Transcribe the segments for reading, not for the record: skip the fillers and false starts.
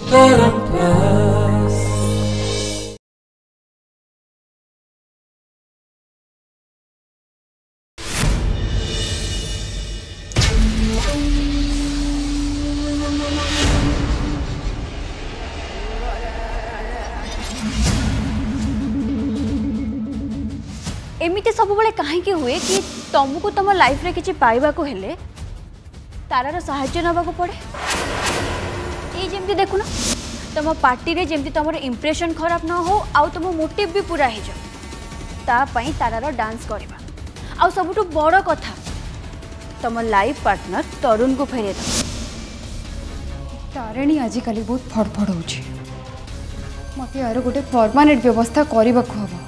एमती सब बड़े कहीं हुए कि तुमको तुम लाइफ रे किछि पाइबा को हेले तारार साहाय्य नवा को पड़े। ये जमती देखुन तुम पार्टी रे जमती तुम इंप्रेशन खराब न हो आउ तुम मोटिव भी पूरा हो जाए तारार डांस करवा आउ सबुठु बड़ कथा तुम लाइफ पार्टनर तरुण को फेरे दो। तारिणी आजिकल बहुत फड़फड़ होची मत यार गोटे परमानेंट व्यवस्था करने को हम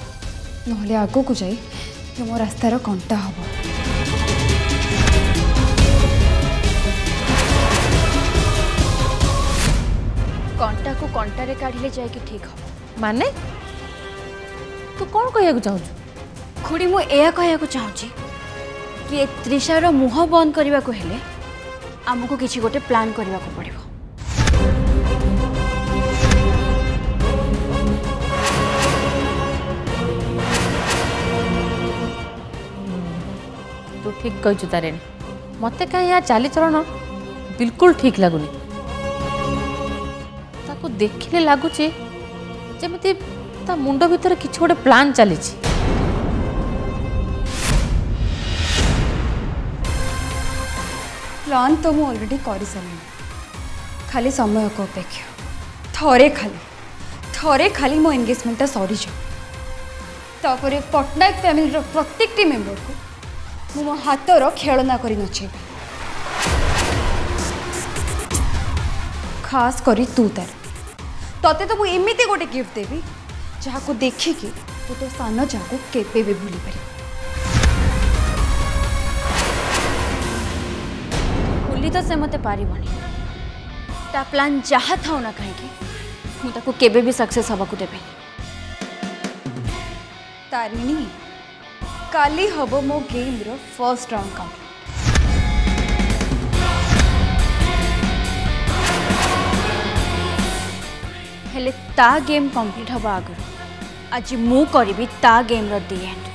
नहले आगो को जाई कि मो रास्तार कंटा हम कंटा को कंटारे काढ़िले जाए कि ठीक हम माने तू कौन कहया चाहू खुड़ी मु एया कहया चाहूँगी कि त्रिशार मुह बंद करने को हेले आमको किसी गोटे प्लान करने को पड़िबो। तू ठीक कहु तारिणी मत कहीं यहाँ चालीचलन बिल्कुल ठीक लगुनि ताको देखिले लगुच जमी ता मुंड भीतर किछ गोटे प्लान चली प्लान तो मुझे ऑलरेडी कर सारे खाली समय को अपेक्षा थरे खाली मो एंगेजमेंट सरी जापर पट्टनायक फैमिली प्रत्येक टी मेंबर को मो हाथर खेलना कर नचेबी खास करी तू तार तते तो मुझे एमती गोटे गिफ्ट देवी जहाँ को देखिकी तू तो सान जाको केबे भी भूली पारि भूली तो से मते पारिबनी ता प्लान जहाँ था ना कहीं मु ताको केबे भी सक्सेस हवा को देबे। तारिणी काली हबो मो game row first round complete हेले ता गेम कंप्लीट हवा आगर आज मु करी ता गेम रो दी एंड।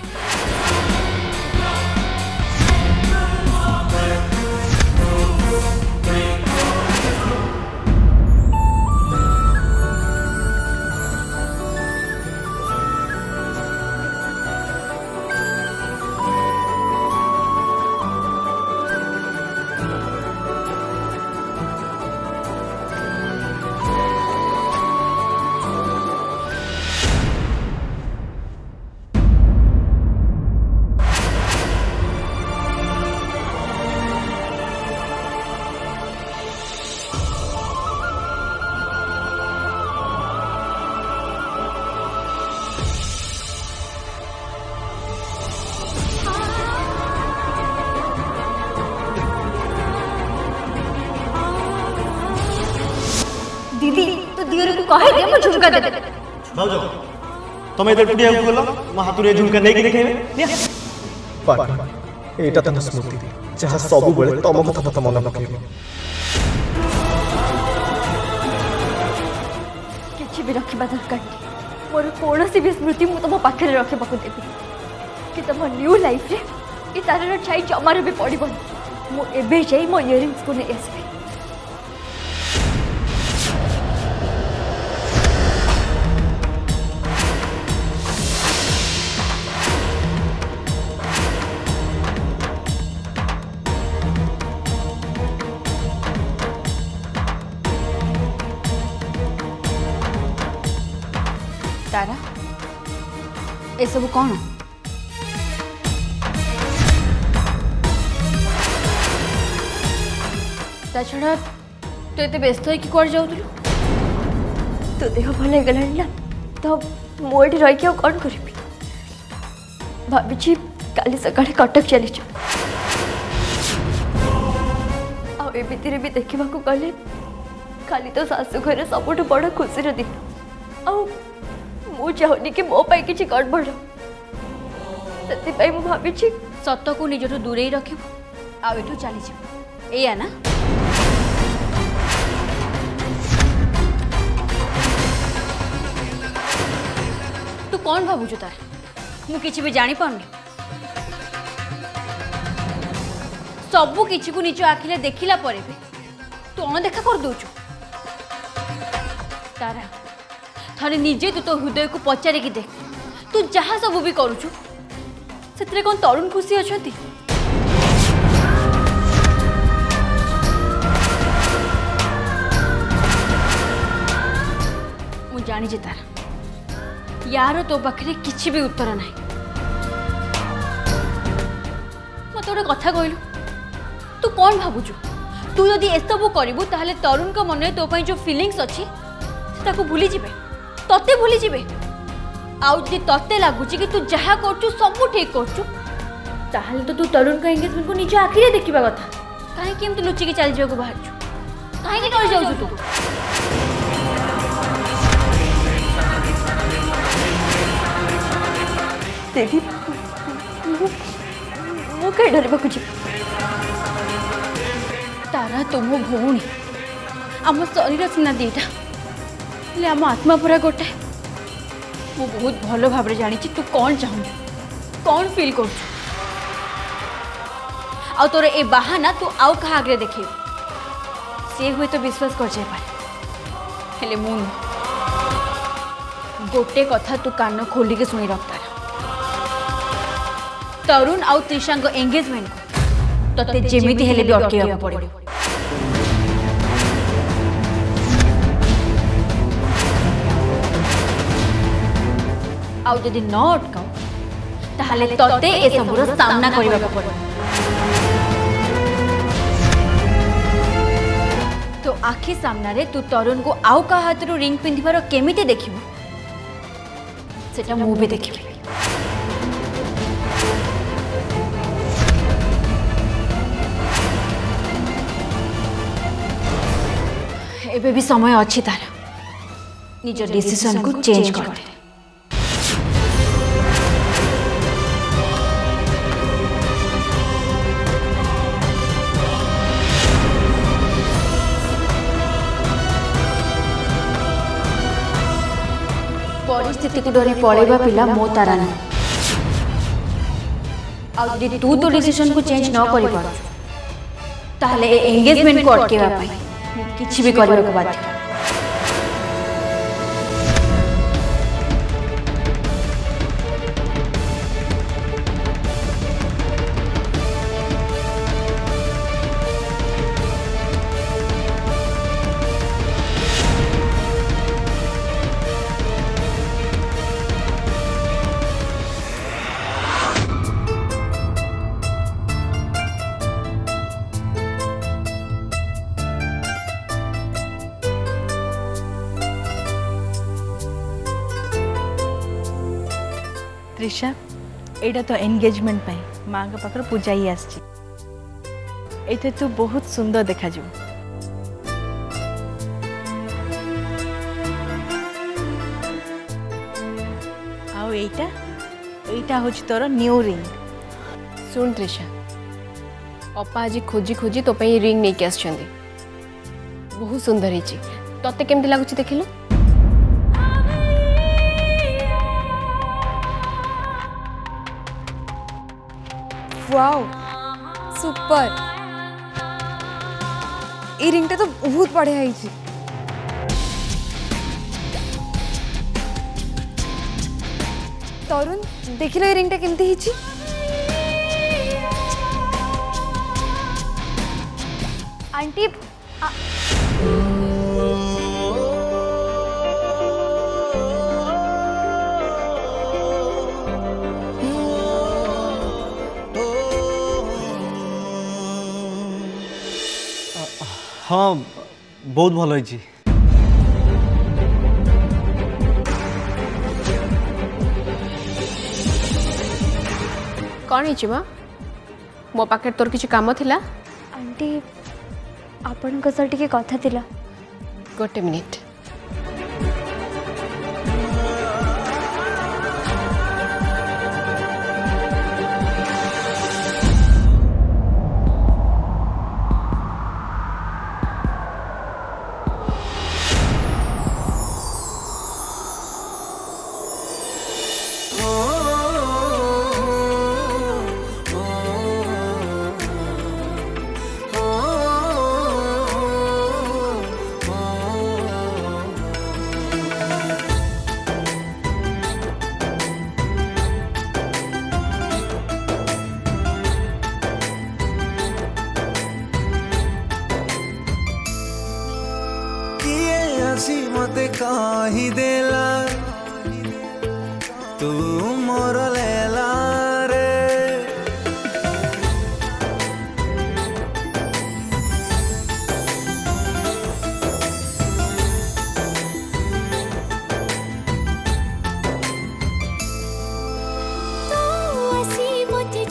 दीदी तो दियोर को कहे दे मो झुमका दे दे भाउजो तुम इधर टुडिया को गलो म हाथुरे झुमका नै कि देखेबे पाट एटा त स्मृति जहा सब बेले तम कथा मन पकेबे किछि भी रखिबा दरकार मोर कोनोसी भी स्मृति मु तम पाखरे रखिबा को देबी कि तम न्यू लाइफ रे ई तारर छाई जमारे भी पड़िबो मु एबे जाई मो इयरिंग्स को नै आसबे। तारा ए सब कौन ता छड़ा तो एते व्यस्त है कि कर जाउतलु तो देह भले गलानी ना तो मोडी रही के कौन करबी भाभी छी काली सकाळे कटक चली जा आ ए बितिरे भी देखिबा को कहले खाली तो सासु घरे सबुठ बड़ खुशी रे दिन आ मु चाहनी कि मो पाई किछि गड़बड़ सती पाई मु भाभी छी सत्य को निजठु दूरे रखिबो आ एठु चली जा एया ना कौन भावुचु तार मु किछि भी जानी पाउनी सबू किछि को निज आखिले देखिला परे भी तू अणदेखा कर दउचु तारा थरे निजे तू तो हृदय को पचारे कि देख तू जहाँ सब भी करुचु से कौन तरुण खुशी अछंती मु जानी जे तारा यार तो पाखे किछि भी उत्तर नहीं मत गोटे कथा कहलु तू कौन भावुचु तू यदि एसबू करू ताहले तरुण को मन तो जो फीलिंग्स अच्छी ताको भूली जिबे तते भूली जिबे आउ जदि तते लगुच कि तू जहाँ करचु सब ठीक करचु ताहले तो तू तरुण का एंगेजमेंट को निज आखिरे देखिबा कथा काहे कि एमती लुचिकी चली जाको बाहरचु काहे कि डर जाउचु तू देवी मु कहीं डरवा को तारा तुम भौणी आम शरीर सीना दीटा हेले आम आत्मा पूरा गोटे मु बहुत भल भाव जानी तू कौन चाहू कौन फील कर तोर ए बाहाना तू आउ क्या आगे देखे सी हुए तो विश्वास कर जाए हेले मु गोटे कथा तू कान खोल के शुणी रख तरुण आउ त्रिशा एंगेजमेंट को तते जेमिति हेले भी अटकेया पड़े आउ जदि न अटकाओ ताहले तते ए सबुर सामना करबा पड़े तो आखि सामना रे तू तरुण को आउ का हाथ रो रिंग पिंधिबार केमिते देखिबो सेटा मु भी देखिबी एबे भी समय अच्छी तार निज डिसीजन को चेंज कर दे परिस्थिति को डरी पड़ेबा पिला मो तारा ना आ यदि तू तो डिसीजन को चेंज न करि पार ताहले एंगेजमेंट को अटकेबा पाई किछि भी करबा को बाध्य त्रिशा एटा तो एंगेजमेंट पाई माँ का पाखर पूजा ही आसची एते तू बहुत सुंदर देखा जो आउ एटा एटा होची तोर न्यू रिंग सुन त्रिशा अपा आज खोजी खोजी तो पे रिंग नहीं के आछंदी बहुत सुंदर हिची तते केमती लागुची देखिलो वाओ सुपर ये रिंगटा तो बहुत बढ़िया है तरुण देख लो ये रिंगटा केमती है आंटी हाँ बहुत भल होइछि कौन है मो पाखे तोर किसी काम थिला आंटी आपण को सर टिके कथा थिला गोटे मिनिट आसी मते कही देला तू मोर लेला रे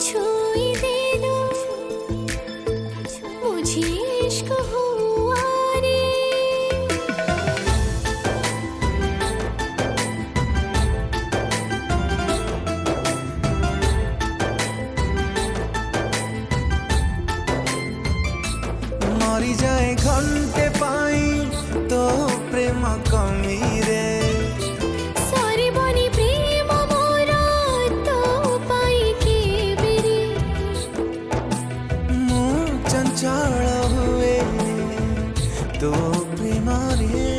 छुई देना मुझे इश्क हुआ रे मरी जाए घंटे पाई तो प्रेम कमी रे सारी बनी प्रेम मोरा तो पाई के बेरी मु चंचल हुए तो प्रेम रे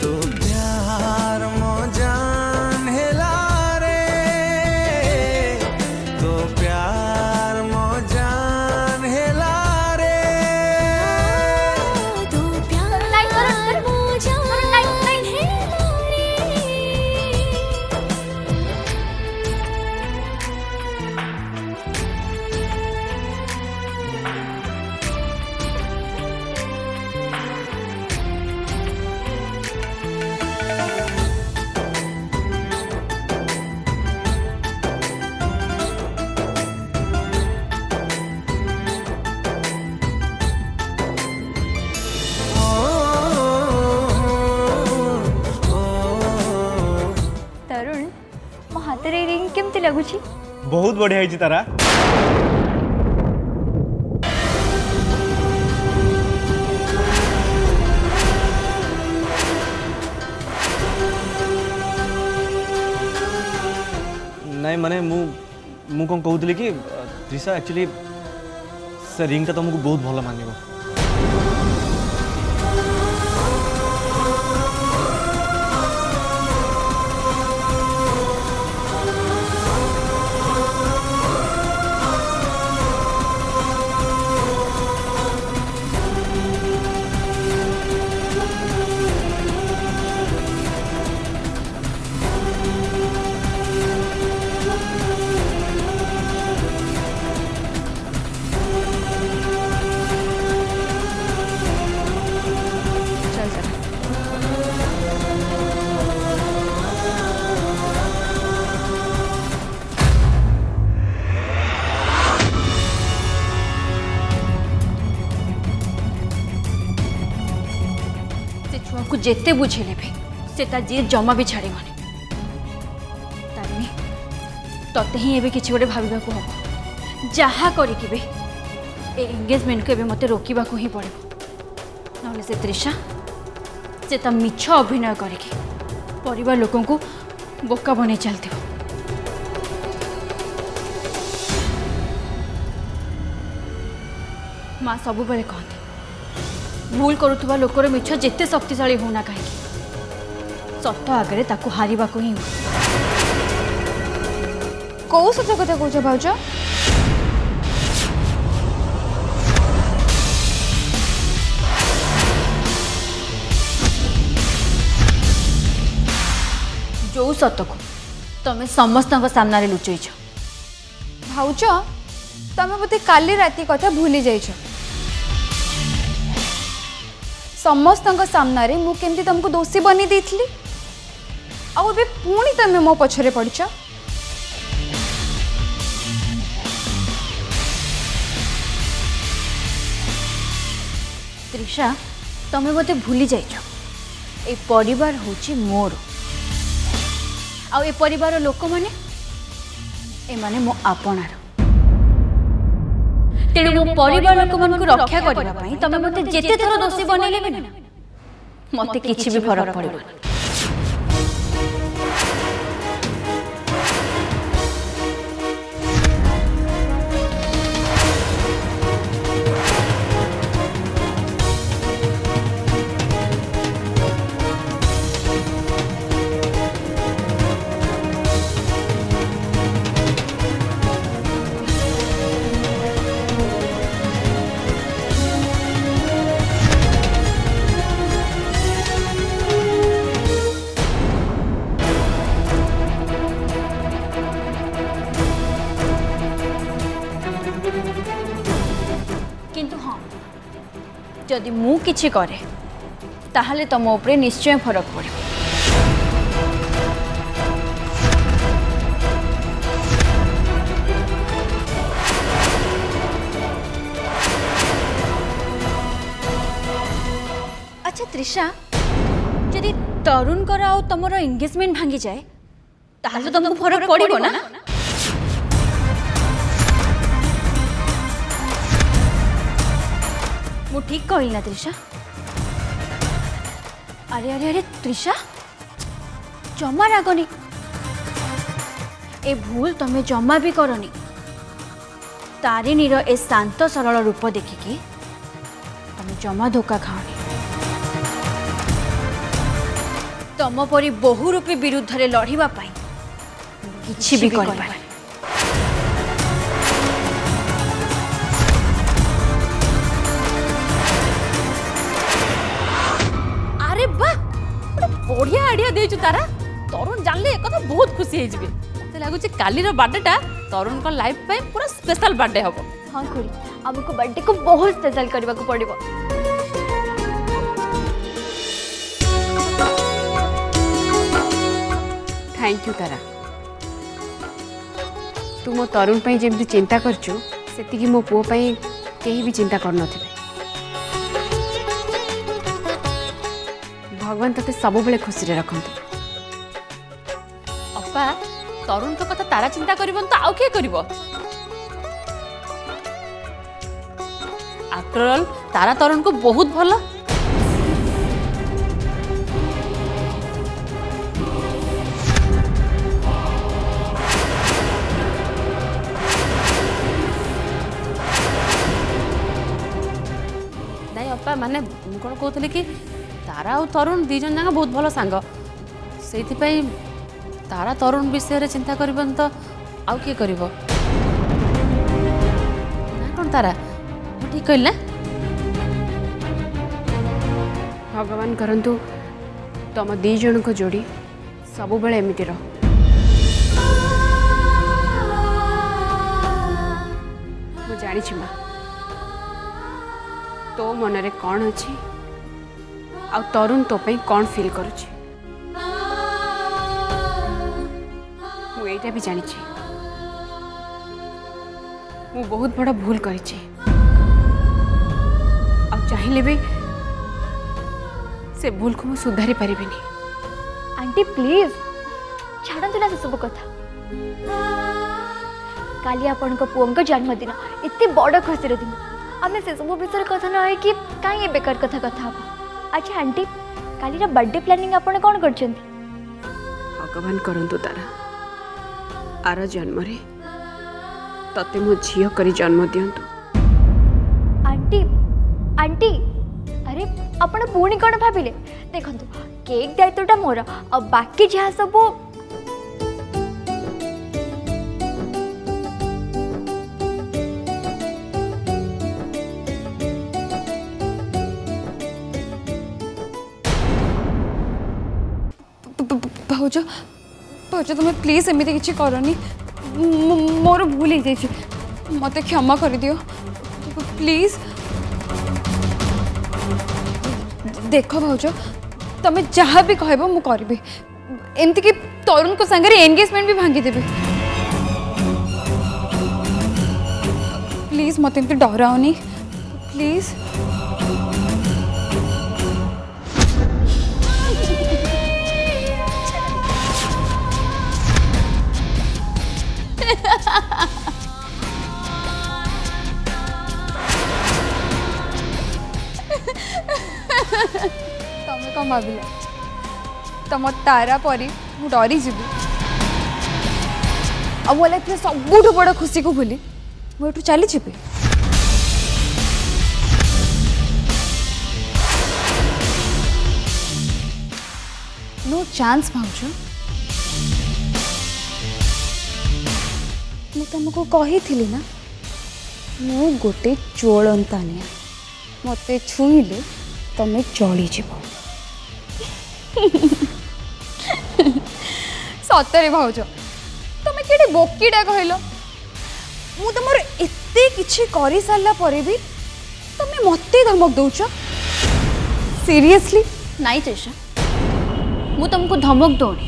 तो प्यार मो जान हेला रे तो प्यार मो जान हेला रे तो प्यार मो जान हेला रे तरुण मो हाथ रे रिंग केमती लगुची बहुत बढ़िया है तारा नहीं माने मु कौन कहूली कि त्रिशा एक्चुअली से रिंग तुमको बहुत भल मानिब को जेते बुझेले भी से ता जी जमा भी छाड़ी माने तारिणी तते ही एबे किछि गोटे भाबिबा को हम जहा करी कि बे ए एंगेजमेंट को एबे मते रोकिबा को ही पड़े नले से त्रिशा से ता मिछ अभिनय करे कि परिवार लोगों को बोका बने चलती माँ सब बेले कहती भूल करुवा लोकर मिछ जेते शक्तिशाली होना कहीं सत आगे ताकू हारिबा को ही कौ सत कथा कौच भाज जो सत को तमें समस्त सामने लुचेच भाज तमें बोधे काली राति कथा भूली जाइछ समस्त सामने मु केमती तुमको दोषी बनी देइथिली आउ बे पुणी तमें मो पछरे पड़छ त्रिशा तमें बोधे भूली जाइछ ए परिवार होची मोर आ ए परिवार लोक माने ए माने मो आपनार तेणु मो परिवार लोक मन को रक्षा करबा पई तमे मते जेते थरो दोषी बनेले भी ना मते किछि भी फरक पड़िबो जदि मु किछि करे ताहले तम उपरे निश्चय फरक पड़े। अच्छा त्रिषा, जदि तरुण कर आउ तमर एंगेजमेंट भांगी जाए ताहले तुमको फरक पड़िबो ना? मु ठीक कहली ना त्रिषा? अरे अरे अरे त्रिषा, जमा रागनी, ए भूल तमे जमा भी करनी। तारिणी रो ए शांत सरल रूप देखिकी तमे जमा धोखा खाओनी। तम परी बहुरूपी विरुद्ध रे लड़िबा पाई किछि भी करि पारे। अरे वाह, बढ़िया आइडिया देछु तारा। तरुण जानले एक कथा बहुत खुशी हे जिवे। मते लागु जे कालीर बर्थडेटा तरुण को लाइफ पे पूरा स्पेशल बर्थडे हबो। हाँ खुड़ी, हमको बर्थडे को बहुत स्पेशल करबा को पड़िबो। थैंक यू तारा। तू मो तरुण पे जेमती चिंता करचु सेतिकी मो पुओ पे केही भी चिंता कर नथिबे। भगवान तते सब बेले खुशी रे रखंतु। अपा तरुण तो कथा तारा चिंता करबन तो आउ के करबो? आफ्टर ऑल तारा तरुण को बहुत भलो। माने कौन कहते कि तारा और तरुण दी जन जाक बहुत भल सांग से तारा तरुण विषय चिंता करबन तो आउ किए कर कौन तारा मु ठीक कहली ना? भगवान करंतु तुम दी जन को जोड़ी सब बेले एमती रह। मु जानी माँ तो मनरे कौन अच्छी आ तरुण तो पे कौन फील करुची। मु एटा भी जानी मु बहुत बड़ा भूल करिची आ चाहिए भी से भूल को मु सुधारी पारिबिनी। आंटी प्लीज छाड़तु ना से सब कथा। काली आपण को पुओं जन्मदिन इतनी बड़ खुशी दिन आमे से सब विषय कथा न है कि काई ए बेकार कथा कथा। अच्छा आंटी, काली रा बर्थडे प्लानिंग आपण कोन करछंती? भगवान करंतु तारा आर जन्म रे तते मो झियो करी जन्म दियंतु। आंटी आंटी अरे आपण पुणी कोन भाबिले? देखंतु केक दायित्वटा मोर आ बाकी जहा सब भाउज भाउज तुम्हें प्लीज एमती किसी करनी। मोर भूल हो जाए, मत क्षमा कर दियो प्लीज। देख भाउज तुम्हें जहाँ भी कहब मु करी एमती कि तरुण को संगे एंगेजमेंट भी भांगी देवी। प्लीज मत एमती डराओनी प्लीज। तमें कौन भाविल तुम तारा परी मु डरी जीवी आ मो लाइफ सबुठ बड़ खुशी को भूली मुझे चली जी। No chance भाउज। मु तुमको कही थी ना मु गोटे चोलंतानिया मत छुईले तमें चली जीव। सतरे भाउज तुम कि बोकीटा कहल मु तुम एते किछि करि सारला परे भी तुम मते धमक दौच। सीरियसली नाई त्रिशा मु तुमको धमक दौनी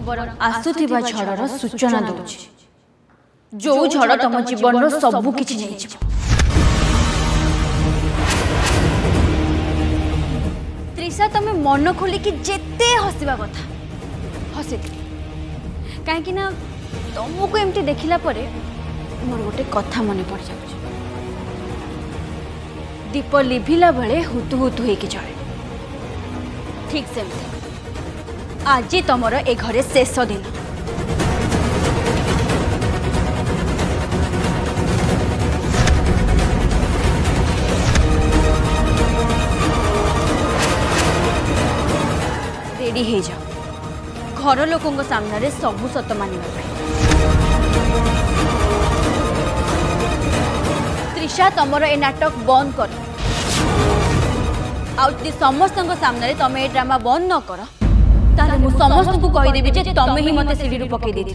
बर आसुथिबा झड़र सूचना दउछि जो झड़ तुम जीवन रो सब किछि नै छिबो। त्रिशा तुम मन खोली कि जेते हसिबा कथा हसिथि काहे ना तुमको एमती देखिला परे मोर गोटे कथा मन पड़ जाउछि दीप लिभिला बेले हुतु हुतु होइके जळे ठीक सेमती आज तुमर ए घरे शेष दिन रेडी हो जाओ घर लोकों सामने सबू सत मानिबा त्रिशा तुमर ए नाटक बंद कर आउती समस्त सामने तुम ए ड्रामा बंद न कर ताले मु समस्त को कहि देबी जे तुम ही मते सीढ़ी पकई देथि।